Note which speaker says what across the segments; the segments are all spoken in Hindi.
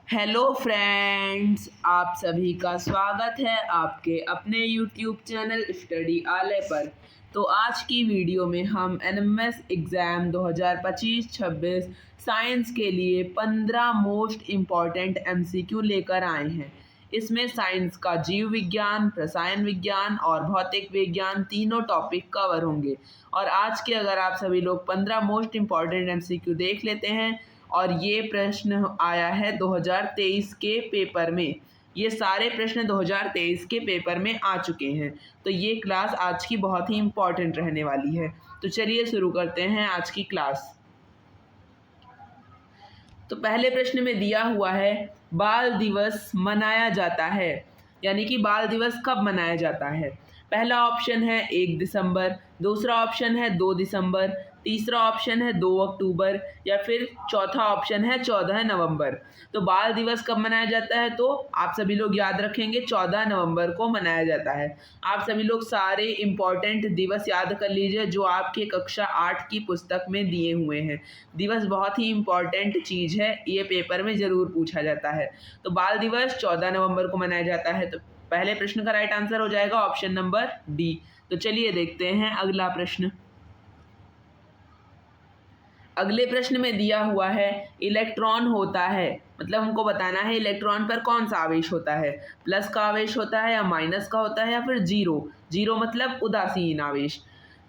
Speaker 1: हेलो फ्रेंड्स, आप सभी का स्वागत है आपके अपने यूट्यूब चैनल स्टडी आलय पर। तो आज की वीडियो में हम एनएमएस एग्ज़ाम 2025-26 साइंस के लिए 15 मोस्ट इम्पॉर्टेंट एमसीक्यू लेकर आए हैं। इसमें साइंस का जीव विज्ञान, रसायन विज्ञान और भौतिक विज्ञान तीनों टॉपिक कवर होंगे। और आज के अगर आप सभी लोग 15 मोस्ट इम्पॉर्टेंट एमसीक्यू देख लेते हैं, और ये प्रश्न आया है 2023 के पेपर में। ये सारे प्रश्न 2023 के पेपर में आ चुके हैं। तो ये क्लास आज की बहुत ही इम्पॉर्टेंट रहने वाली है। तो चलिए शुरू करते हैं आज की क्लास। तो पहले प्रश्न में दिया हुआ है बाल दिवस मनाया जाता है, यानी कि बाल दिवस कब मनाया जाता है। पहला ऑप्शन है 1 दिसंबर, दूसरा ऑप्शन है 2 दिसंबर, तीसरा ऑप्शन है 2 अक्टूबर या फिर चौथा ऑप्शन है 14 नवंबर। तो बाल दिवस कब मनाया जाता है, तो आप सभी लोग याद रखेंगे 14 नवंबर को मनाया जाता है। आप सभी लोग सारे इम्पॉर्टेंट दिवस याद कर लीजिए जो आपके कक्षा 8 की पुस्तक में दिए हुए हैं। दिवस बहुत ही इम्पॉर्टेंट चीज़ है, ये पेपर में ज़रूर पूछा जाता है। तो बाल दिवस 14 नवंबर को मनाया जाता है। तो पहले प्रश्न का राइट आंसर हो जाएगा ऑप्शन नंबर डी। तो चलिए देखते हैं अगला प्रश्न। अगले प्रश्न में दिया हुआ है इलेक्ट्रॉन होता है, मतलब हमको बताना है इलेक्ट्रॉन पर कौन सा आवेश होता है। प्लस का आवेश होता है या माइनस का होता है या फिर जीरो मतलब उदासीन आवेश।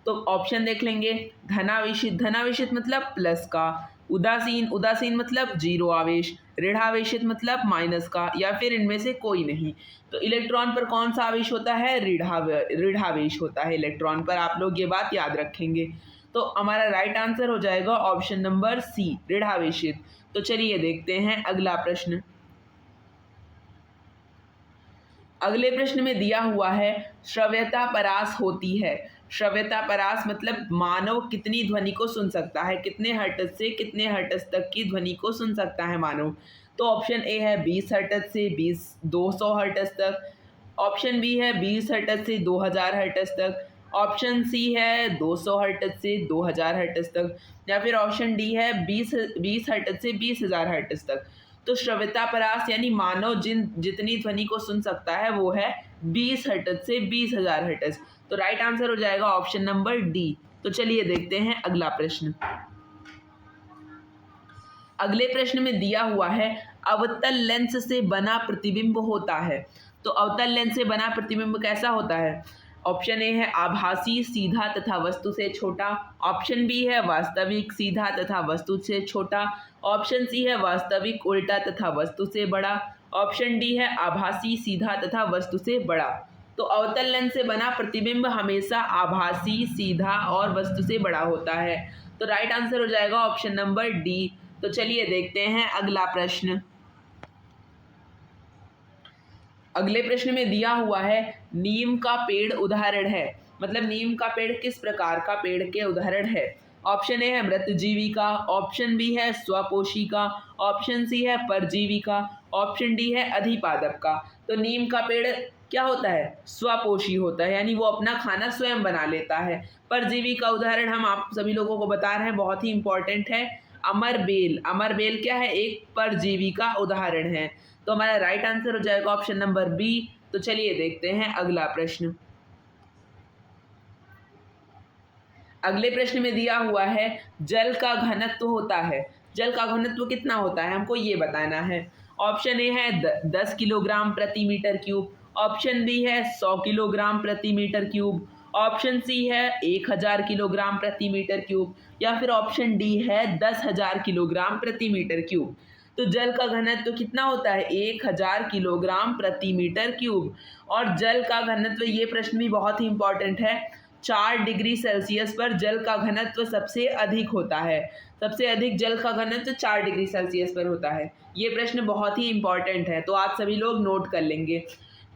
Speaker 1: तो ऑप्शन देख लेंगे। धनावेशित मतलब प्लस का, उदासीन मतलब जीरो आवेश, ऋणावेशित मतलब माइनस का, या फिर इनमें से कोई नहीं। तो इलेक्ट्रॉन पर कौन सा आवेश होता है, ऋणावेश होता है इलेक्ट्रॉन पर। आप लोग ये बात याद रखेंगे। तो हमारा राइट आंसर हो जाएगा ऑप्शन नंबर सी, ऋणावेशित। तो चलिए देखते हैं अगला प्रश्न। अगले प्रश्न में दिया हुआ है श्रव्यता परास होती है। श्रव्यता परास मतलब मानव कितनी ध्वनि को सुन सकता है, कितने हर्ट्ज से कितने हर्ट्ज तक की ध्वनि को सुन सकता है मानव। तो ऑप्शन ए है 20 हर्ट्ज से 200 हर्ट्ज तक, ऑप्शन बी है 20 हर्ट्ज से 2000 हर्ट्ज तक, ऑप्शन सी है 200 हर्ट्ज से 2000 हर्ट्ज तक, या फिर ऑप्शन डी है 20 हर्ट्ज से 20,000 हर्ट्ज तक। तो श्रव्यता परास यानी मानव जितनी ध्वनि को सुन सकता है वो है 20 हर्ट्ज से 20,000 हर्ट्ज। तो राइट आंसर हो जाएगा ऑप्शन नंबर डी। तो चलिए देखते हैं अगला प्रश्न। अगले प्रश्न में दिया हुआ है अवतल लेंस से बना प्रतिबिंब होता है। तो अवतल लेंस से बना प्रतिबिंब कैसा होता है। ऑप्शन ए है आभासी, सीधा तथा वस्तु से छोटा, ऑप्शन बी है वास्तविक, सीधा तथा वस्तु से छोटा, ऑप्शन सी है वास्तविक, उल्टा तथा वस्तु से बड़ा, ऑप्शन डी है आभासी, सीधा तथा वस्तु से बड़ा। तो अवतल लेंस से बना प्रतिबिंब हमेशा आभासी, सीधा और वस्तु से बड़ा होता है। तो राइट आंसर हो जाएगा ऑप्शन नंबर डी। तो चलिए देखते हैं अगला प्रश्न। अगले प्रश्न में दिया हुआ है नीम का पेड़ उदाहरण है, मतलब नीम का पेड़ किस प्रकार का पेड़ के उदाहरण है। ऑप्शन ए है मृतजीवी का, ऑप्शन बी है स्वपोषी का, ऑप्शन सी है परजीवी का, ऑप्शन डी है अधिपादप का। तो नीम का पेड़ क्या होता है, स्वपोषी होता है, यानी वो अपना खाना स्वयं बना लेता है। परजीवी का उदाहरण हम आप सभी लोगों को बता रहे हैं, बहुत ही इंपॉर्टेंट है, अमरबेल। अमरबेल क्या है, एक परजीवी का उदाहरण है। तो हमारा राइट आंसर हो जाएगा ऑप्शन नंबर बी। तो चलिए देखते हैं अगला प्रश्न। अगले प्रश्न में दिया हुआ है जल का घनत्व होता है। जल का घनत्व कितना होता है हमको ये बताना है। ऑप्शन ए है 10 किलोग्राम प्रति मीटर क्यूब, ऑप्शन बी है 100 किलोग्राम प्रति मीटर क्यूब, ऑप्शन सी है 1000 किलोग्राम प्रति मीटर क्यूब, या फिर ऑप्शन डी है 10,000 किलोग्राम प्रति मीटर क्यूब। तो जल का घनत्व कितना होता है, 1000 किलोग्राम प्रति मीटर क्यूब। और जल का घनत्व, ये प्रश्न भी बहुत ही इंपॉर्टेंट है, 4 डिग्री सेल्सियस पर जल का घनत्व सबसे अधिक होता है। सबसे अधिक जल का घनत्व 4 डिग्री सेल्सियस पर होता है। ये प्रश्न बहुत ही इंपॉर्टेंट है, तो आप सभी लोग नोट कर लेंगे।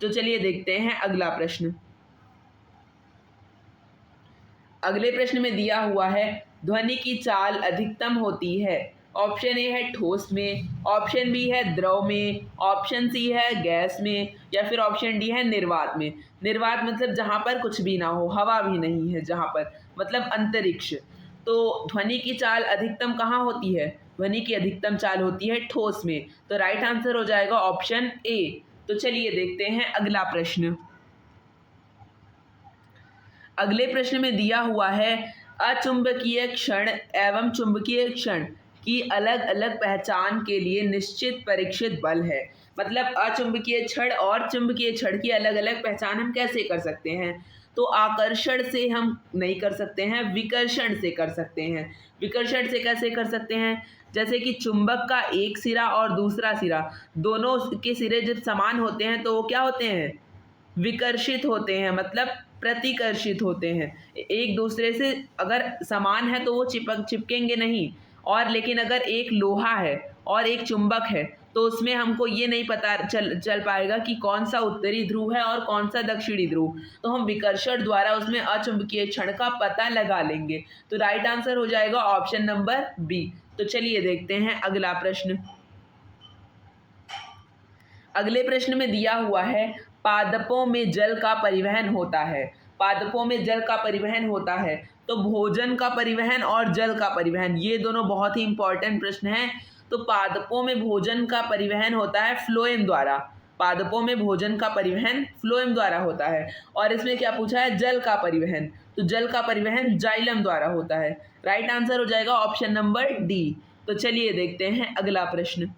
Speaker 1: तो चलिए देखते हैं अगला प्रश्न। अगले प्रश्न में दिया हुआ है ध्वनि की चाल अधिकतम होती है। ऑप्शन ए है ठोस में, ऑप्शन बी है द्रव में, ऑप्शन सी है गैस में, या फिर ऑप्शन डी है निर्वात में। निर्वात मतलब जहाँ पर कुछ भी ना हो, हवा भी नहीं है जहाँ पर, मतलब अंतरिक्ष। तो ध्वनि की चाल अधिकतम कहाँ होती है, ध्वनि की अधिकतम चाल होती है ठोस में। तो राइट आंसर हो जाएगा ऑप्शन ए। तो चलिए देखते हैं अगला प्रश्न। अगले प्रश्न में दिया हुआ है अचुंबकीय क्षण एवं चुंबकीय क्षण की अलग अलग पहचान के लिए निश्चित परीक्षित बल है। मतलब अचुंबकीय क्षण और चुंबकीय क्षण की अलग अलग पहचान हम कैसे कर सकते हैं? तो आकर्षण से हम नहीं कर सकते हैं, विकर्षण से कर सकते हैं। विकर्षण से कैसे कर सकते हैं? जैसे कि चुंबक का एक सिरा और दूसरा सिरा, दोनों के सिरे जब समान होते हैं तो वो क्या होते हैं? विकर्षित होते हैं, मतलब प्रतिकर्षित होते हैं। एक दूसरे से अगर समान है तो वो चिपकेंगे नहीं। और लेकिन अगर एक लोहा है और एक चुंबक है तो उसमें हमको ये नहीं पता चल पाएगा कि कौन सा उत्तरी ध्रुव है और कौन सा दक्षिणी ध्रुव। तो हम विकर्षण द्वारा उसमें अचुंबकीय क्षण का पता लगा लेंगे। तो राइट आंसर हो जाएगा ऑप्शन नंबर बी। तो चलिए देखते हैं अगला प्रश्न। अगले प्रश्न में दिया हुआ है पादपों में जल का परिवहन होता है। पादपों में जल का परिवहन होता है तो भोजन का परिवहन और जल का परिवहन, ये दोनों बहुत ही इंपॉर्टेंट प्रश्न हैं। तो पादपों में भोजन का परिवहन होता है फ्लोएम द्वारा। पादपों में भोजन का परिवहन फ्लोएम द्वारा होता है। और इसमें क्या पूछा है? जल का परिवहन। तो जल का परिवहन जाइलम द्वारा होता है। राइट आंसर हो जाएगा ऑप्शन नंबर डी। तो चलिए देखते हैं अगला प्रश्न।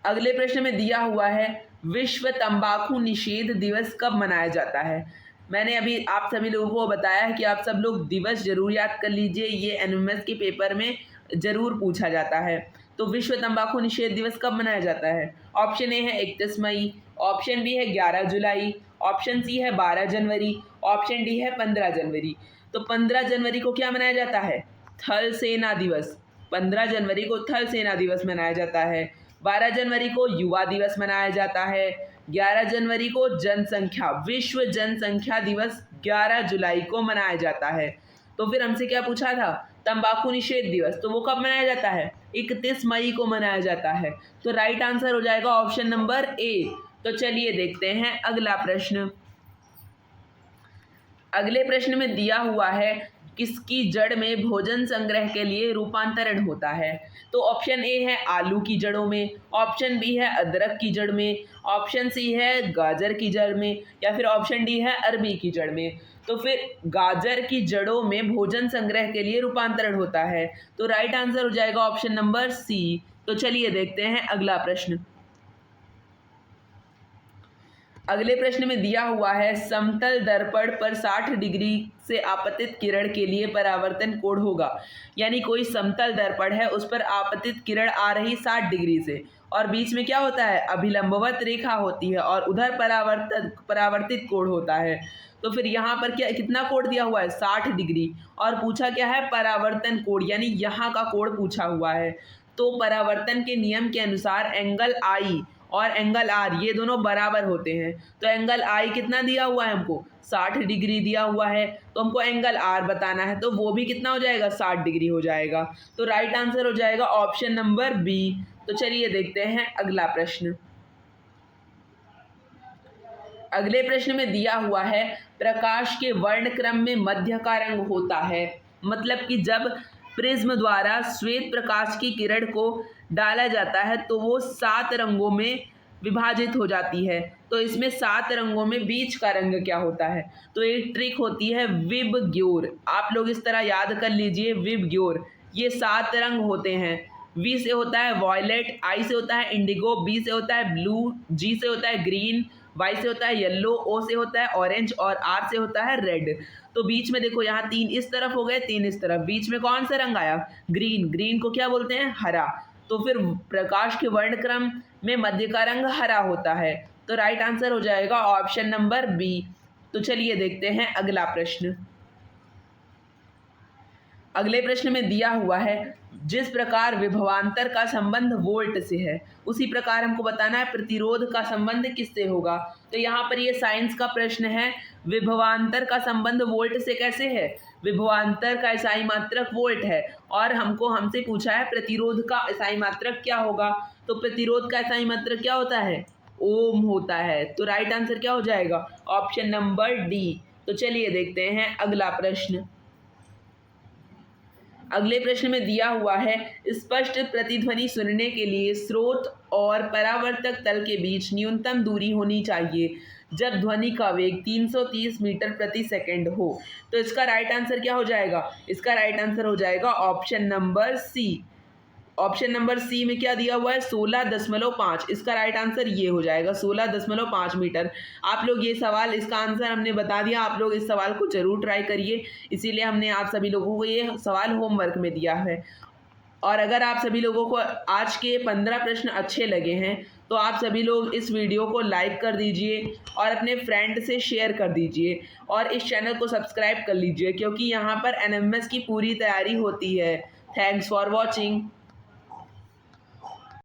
Speaker 1: अगले प्रश्न में दिया हुआ है विश्व तंबाकू निषेध दिवस कब मनाया जाता है। मैंने अभी आप सभी लोगों को बताया है कि आप सब लोग दिवस जरूर याद कर लीजिए, ये एनएमएस के पेपर में जरूर पूछा जाता है। तो विश्व तंबाकू निषेध दिवस कब मनाया जाता है? ऑप्शन ए है 31 मई, ऑप्शन बी है 11 जुलाई, ऑप्शन सी है 12 जनवरी, ऑप्शन डी है 15 जनवरी। तो 15 जनवरी को क्या मनाया जाता है? थल सेना दिवस। 15 जनवरी को थल सेना दिवस मनाया जाता है। 12 जनवरी को युवा दिवस मनाया जाता है। 11 जनवरी को जनसंख्या विश्व जनसंख्या दिवस 11 जुलाई को मनाया जाता है। तो फिर हमसे क्या पूछा था? तंबाकू निषेध दिवस, तो वो कब मनाया जाता है? 31 मई को मनाया जाता है। तो राइट आंसर हो जाएगा ऑप्शन नंबर ए। तो चलिए देखते हैं अगला प्रश्न। अगले प्रश्न में दिया हुआ है किसकी जड़ में भोजन संग्रह के लिए रूपांतरण होता है। तो ऑप्शन ए है आलू की जड़ों में, ऑप्शन बी है अदरक की जड़ में, ऑप्शन सी है गाजर की जड़ में, या फिर ऑप्शन डी है अरबी की जड़ में। तो फिर गाजर की जड़ों में भोजन संग्रह के लिए रूपांतरण होता है। तो राइट आंसर हो जाएगा ऑप्शन नंबर सी। तो चलिए देखते हैं अगला प्रश्न। अगले प्रश्न में दिया हुआ है समतल दर्पण पर 60 डिग्री से आपतित किरण के लिए परावर्तन कोण होगा। यानी कोई समतल दर्पण है, उस पर आपतित किरण आ रही 60 डिग्री से, और बीच में क्या होता है? अभिलंबवत रेखा होती है और उधर परावर्तित कोण होता है। तो फिर यहाँ पर क्या कितना कोण दिया हुआ है? 60 डिग्री। और पूछा क्या है? परावर्तन कोण, यानी यहाँ का कोण पूछा हुआ है। तो परावर्तन के नियम के अनुसार एंगल आई और एंगल आर ये दोनों बराबर होते हैं। तो एंगल आई कितना दिया हुआ है हमको? 60 डिग्री दिया हुआ है। तो हमको एंगल आर बताना है, तो वो भी कितना हो जाएगा? 60 डिग्री हो जाएगा। तो राइट आंसर हो जाएगा ऑप्शन नंबर बी। तो चलिए देखते हैं अगला प्रश्न। अगले प्रश्न में दिया हुआ है प्रकाश के वर्णक्रम में मध्य का रंग होता है। मतलब कि जब प्रिज्म द्वारा श्वेत प्रकाश की किरण को डाला जाता है तो वो 7 रंगों में विभाजित हो जाती है। तो इसमें 7 रंगों में बीच का रंग क्या होता है? तो एक ट्रिक होती है विबग्योर। आप लोग इस तरह याद कर लीजिए, विबग्योर। ये 7 रंग होते हैं। वी से होता है वॉयलेट, आई से होता है इंडिगो, बी से होता है ब्लू, जी से होता है ग्रीन, वाई से होता है येलो, ओ से होता है ऑरेंज और आर से होता है रेड। तो बीच में देखो यहाँ 3 इस तरफ हो गए, 3 इस तरफ, बीच में कौन सा रंग आया? ग्रीन। ग्रीन को क्या बोलते हैं? हरा। तो फिर प्रकाश के वर्णक्रम में मध्य का रंग हरा होता है। तो राइट आंसर हो जाएगा ऑप्शन नंबर बी। तो चलिए देखते हैं अगला प्रश्न। अगले प्रश्न में दिया हुआ है जिस प्रकार विभवांतर का संबंध वोल्ट से है, उसी प्रकार हमको बताना है प्रतिरोध का संबंध किससे होगा। तो यहाँ पर ये साइंस का प्रश्न है। विभवांतर का संबंध वोल्ट से कैसे है? विभवांतर का इकाई मात्रक वोल्ट है और हमसे पूछा है प्रतिरोध का इकाई मात्रक क्या होगा। तो प्रतिरोध का इकाई मात्रक क्या होता है? ओम होता है। तो राइट आंसर क्या हो जाएगा? Option number D. तो चलिए देखते हैं अगला प्रश्न। अगले प्रश्न में दिया हुआ है स्पष्ट प्रतिध्वनि सुनने के लिए स्रोत और परावर्तक तल के बीच न्यूनतम दूरी होनी चाहिए जब ध्वनि का वेग 330 मीटर प्रति सेकंड हो। तो इसका राइट आंसर क्या हो जाएगा? इसका राइट आंसर हो जाएगा option number C. Option number C में क्या दिया हुआ है? 16.5। इसका राइट आंसर ये हो जाएगा 16.5 मीटर। आप लोग ये सवाल, इसका आंसर हमने बता दिया, आप लोग इस सवाल को जरूर ट्राई करिए, इसीलिए हमने आप सभी लोगों को ये सवाल होमवर्क में दिया है। और अगर आप सभी लोगों को आज के 15 प्रश्न अच्छे लगे हैं तो आप सभी लोग इस वीडियो को लाइक कर दीजिए और अपने फ्रेंड से शेयर कर दीजिए और इस चैनल को सब्सक्राइब कर लीजिए, क्योंकि यहाँ पर एनएमएस की पूरी तैयारी होती है। Thanks for watching.